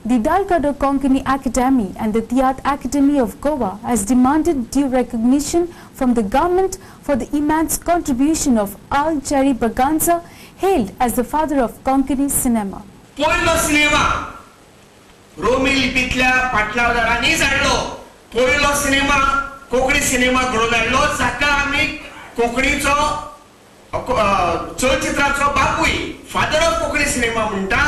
The Dalgado Konkani Academy and the Theatre Academy of Goa has demanded due recognition from the government for the immense contribution of Al-Jari Braganza, hailed as the father of Konkani cinema. पहिलो cinema रोमी लिपीतल्या पाटलावदारांनी जाल्लो पहिलो cinema Konkani cinema घडोवन हाडलो जाका आमी कोंकणीचो चलचित्राचो बापूय father of Konkani cinema म्हणटा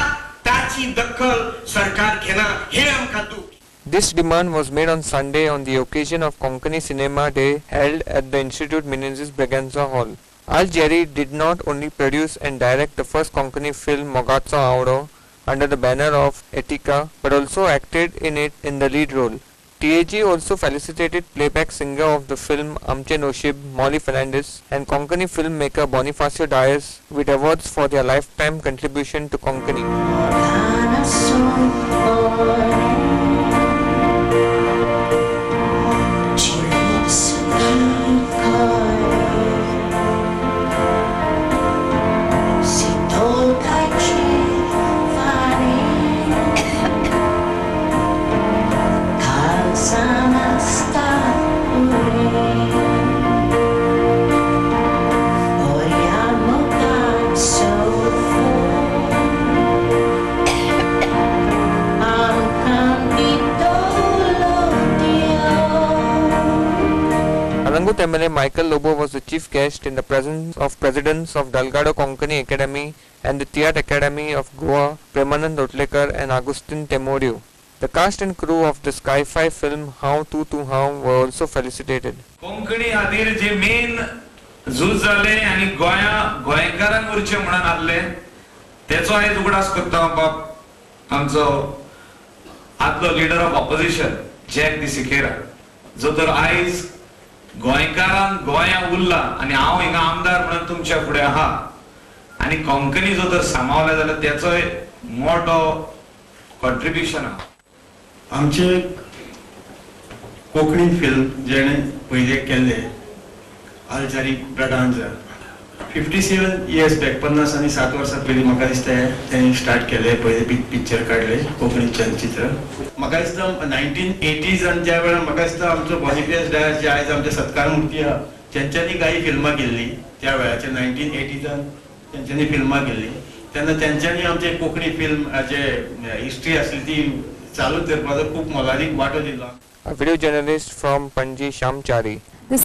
ताची दखल सरकार घेना हे आमकां दूख. This demand was made on Sunday on the occasion of Konkani Cinema Day held at the Institute Menzies Braganza Hall. Al-Jari did not only produce and direct the first Konkani film Mogatsa Auro under the banner of Etika, but also acted in it in the lead role. TAG also felicitated playback singer of the film Amche Noshib, Molly Fernandez, and Konkani filmmaker Bonifacio Dias with awards for their lifetime contribution to Konkani. Calangute MLA Michael Lobo was the chief guest in the presence of presidents of Dalgado Konkani Academy and the Theatre Academy of Goa, Premanand Otlekar and Agustin Temorio. The cast and crew of the sci-fi film How Tu How were also felicitated. Konkani खातीर जे main झूज जाले आनी गोंयकारांवरचे म्हणून आसले तेचो आयज उगडास करता बाप आमचो आदलो लीडर ऑफ ऑपोजिशन जॅक दी सिकेरा जो तर आयज गोंयकारांक गोंया उरला आनी हांव हिंगा आमदार म्हणून तुमच्या फुडें आहा आनी कोंकणी जो तर सांबाळला जाल्यार तेचोय मोठो कॉन्ट्रिब्युशन आहा. आमचे कोंकणी फिल्म जेणे पहिले केल्ले आलजारी ब्रागांझा 57 इयर्स बॅक 50 आनी 7 वर्सां पयलीं म्हाका दिसता तेणी स्टार्ट केले पयले पिक्चर काडले कोंकणी चलचित्र. म्हाका दिसता 1980s ज्या वेळार म्हाका दिसता आमचो बॉनिफेस डायस जे आयज आमचे सत्कार मुर्ती आहा तेंच्यांनी काही फिल्मां केल्ली त्या वेळाचेर 1980s तेंच्यांनी फिल्मां केल्ली तेन्ना तेंच्यांनी आमचे कोंकणी फिल्म जे हिस्ट्री आसली ती चालू दवरपाचो खूब मोलादीक वांटो दिलो. A video journalist from Panji Shamchari.